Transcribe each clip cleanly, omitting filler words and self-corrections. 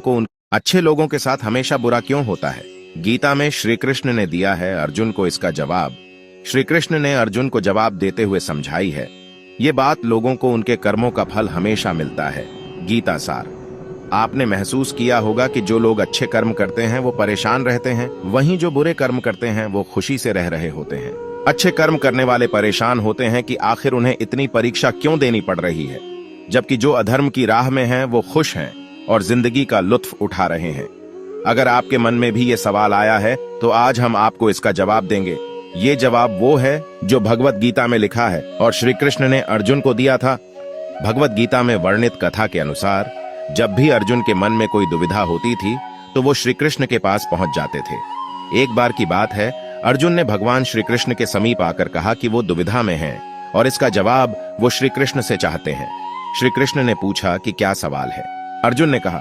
को उन अच्छे लोगों के साथ हमेशा बुरा क्यों होता है? गीता में श्री कृष्ण ने दिया है अर्जुन को इसका जवाब। श्री कृष्ण ने अर्जुन को जवाब देते हुए समझाई है, ये बात लोगों को उनके कर्मों का फल हमेशा मिलता है। गीता सार। आपने महसूस किया होगा कि जो लोग अच्छे कर्म करते हैं वो परेशान रहते हैं, वहीं जो बुरे कर्म करते हैं वो खुशी से रह रहे होते हैं। अच्छे कर्म करने वाले परेशान होते हैं कि आखिर उन्हें इतनी परीक्षा क्यों देनी पड़ रही है, जबकि जो अधर्म की राह में हैं वो खुश हैं और जिंदगी का लुत्फ उठा रहे हैं। अगर आपके मन में भी ये सवाल आया है तो आज हम आपको इसका जवाब देंगे। ये जवाब वो है जो भगवत गीता में लिखा है और श्री कृष्ण ने अर्जुन को दिया था। भगवत गीता में वर्णित कथा के अनुसार जब भी अर्जुन के मन में कोई दुविधा होती थी तो वो श्री कृष्ण के पास पहुंच जाते थे। एक बार की बात है, अर्जुन ने भगवान श्री कृष्ण के समीप आकर कहा कि वो दुविधा में हैं और इसका जवाब वो श्री कृष्ण से चाहते हैं। श्री कृष्ण ने पूछा कि क्या सवाल है? अर्जुन ने कहा,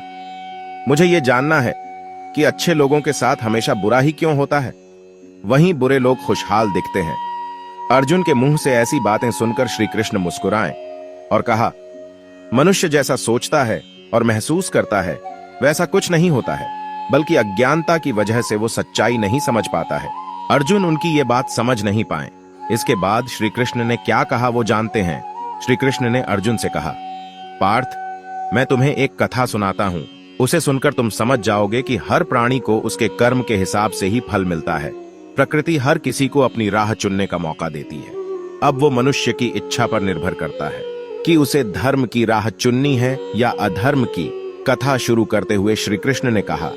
मुझे ये जानना है कि अच्छे लोगों के साथ हमेशा बुरा ही क्यों होता है, वहीं बुरे लोग खुशहाल दिखते हैं। अर्जुन के मुंह से ऐसी बातें सुनकर श्री कृष्ण मुस्कुराए और कहा, मनुष्य जैसा सोचता है और महसूस करता है वैसा कुछ नहीं होता है, बल्कि अज्ञानता की वजह से वो सच्चाई नहीं समझ पाता है। अर्जुन उनकी ये बात समझ नहीं पाए। इसके बाद श्री कृष्ण ने क्या कहा वो जानते हैं। श्री कृष्ण ने अर्जुन से कहा, पार्थ, मैं तुम्हें एक कथा सुनाता हूं, उसे सुनकर तुम समझ जाओगे कि हर प्राणी को उसके कर्म के हिसाब से ही फल मिलता है। प्रकृति हर किसी को अपनी राह चुनने का मौका देती है। अब वो मनुष्य की इच्छा पर निर्भर करता है कि उसे धर्म की राह चुननी है या अधर्म की। कथा शुरू करते हुए श्री कृष्ण ने कहा,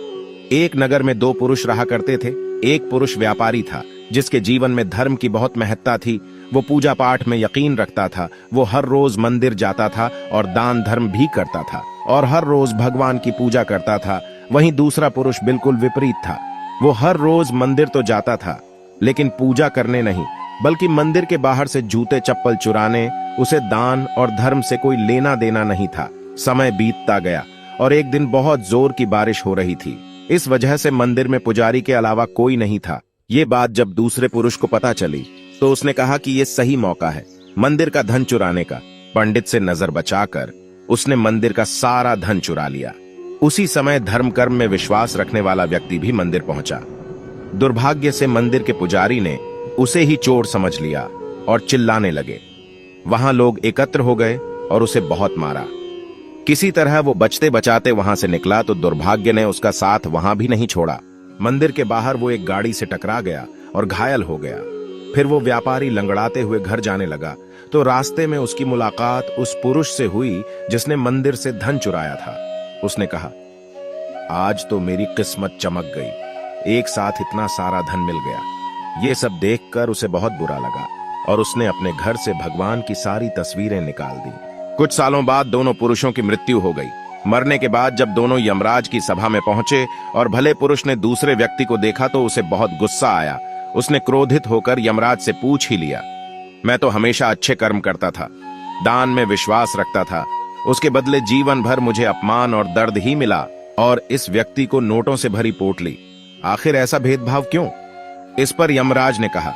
एक नगर में दो पुरुष रहा करते थे। एक पुरुष व्यापारी था जिसके जीवन में धर्म की बहुत महत्ता थी। वो पूजा पाठ में यकीन रखता था। वो हर रोज मंदिर जाता था और दान धर्म भी करता था और हर रोज भगवान की पूजा करता था। वहीं दूसरा पुरुष बिल्कुल विपरीत था। वो हर रोज मंदिर तो जाता था लेकिन पूजा करने नहीं, बल्कि मंदिर के बाहर से जूते चप्पल चुराने। उसे दान और धर्म से कोई लेना देना नहीं था। समय बीतता गया और एक दिन बहुत जोर की बारिश हो रही थी। इस वजह से मंदिर में पुजारी के अलावा कोई नहीं था। ये बात जब दूसरे पुरुष को पता चली तो उसने कहा कि ये सही मौका है मंदिर का धन चुराने का। पंडित से नजर बचाकर उसने मंदिर का सारा धन चुरा लिया। उसी समय धर्म कर्म में विश्वास रखने वाला व्यक्ति भी मंदिर पहुंचा। दुर्भाग्य से मंदिर के पुजारी ने उसे ही चोर समझ लिया और चिल्लाने लगे। वहां लोग एकत्र हो गए और उसे बहुत मारा। किसी तरह वो बचते बचाते वहां से निकला तो दुर्भाग्य ने उसका साथ वहां भी नहीं छोड़ा। मंदिर के बाहर वो एक गाड़ी से टकरा गया और घायल हो गया। फिर वो व्यापारी लंगड़ाते हुए घर जाने लगा तो रास्ते में उसकी मुलाकात उस पुरुष से हुई जिसने मंदिर से धन चुराया था। उसने कहा, आज तो मेरी किस्मत चमक गई, एक साथ इतना सारा धन मिल गया। ये सब देखकर उसे बहुत बुरा लगा और उसने अपने घर से भगवान की सारी तस्वीरें निकाल दी। कुछ सालों बाद दोनों पुरुषों की मृत्यु हो गई। मरने के बाद जब दोनों यमराज की सभा में पहुंचे और भले पुरुष ने दूसरे व्यक्ति को देखा तो उसे बहुत गुस्सा आया। उसने क्रोधित होकर यमराज से पूछ ही लिया, मैं तो हमेशा अच्छे कर्म करता था, दान में विश्वास रखता था, उसके बदले जीवन भर मुझे अपमान और दर्द ही मिला और इस व्यक्ति को नोटों से भरी पोटली। आखिर ऐसा भेदभाव क्यों? इस पर यमराज ने कहा,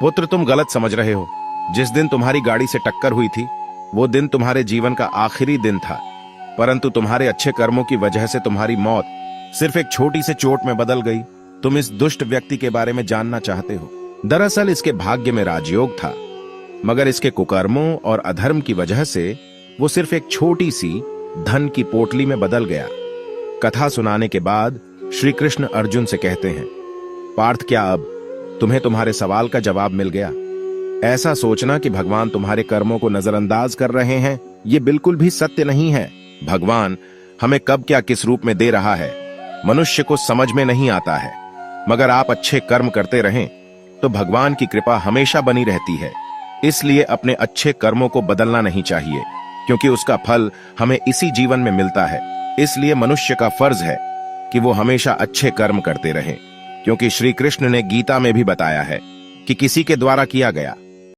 पुत्र, तुम गलत समझ रहे हो। जिस दिन तुम्हारी गाड़ी से टक्कर हुई थी वो दिन तुम्हारे जीवन का आखिरी दिन था, परंतु तुम्हारे अच्छे कर्मों की वजह से तुम्हारी मौत सिर्फ एक छोटी सी चोट में बदल गई। तुम इस दुष्ट व्यक्ति के बारे में जानना चाहते हो। दरअसल इसके भाग्य में राजयोग था, मगर इसके कुकर्मों और अधर्म की वजह से वो सिर्फ एक छोटी सी धन की पोटली में बदल गया। कथा सुनाने के बाद श्री कृष्ण अर्जुन से कहते हैं, पार्थ, क्या अब तुम्हें तुम्हारे सवाल का जवाब मिल गया? ऐसा सोचना कि भगवान तुम्हारे कर्मों को नजरअंदाज कर रहे हैं, ये बिल्कुल भी सत्य नहीं है। भगवान हमें कब क्या किस रूप में दे रहा है मनुष्य को समझ में नहीं आता है, मगर आप अच्छे कर्म करते रहें तो भगवान की कृपा हमेशा बनी रहती है। इसलिए अपने अच्छे कर्मों को बदलना नहीं चाहिए, क्योंकि उसका फल हमें इसी जीवन में मिलता है। इसलिए मनुष्य का फर्ज है कि वो हमेशा अच्छे कर्म करते रहें, क्योंकि श्री कृष्ण ने गीता में भी बताया है कि किसी के द्वारा किया गया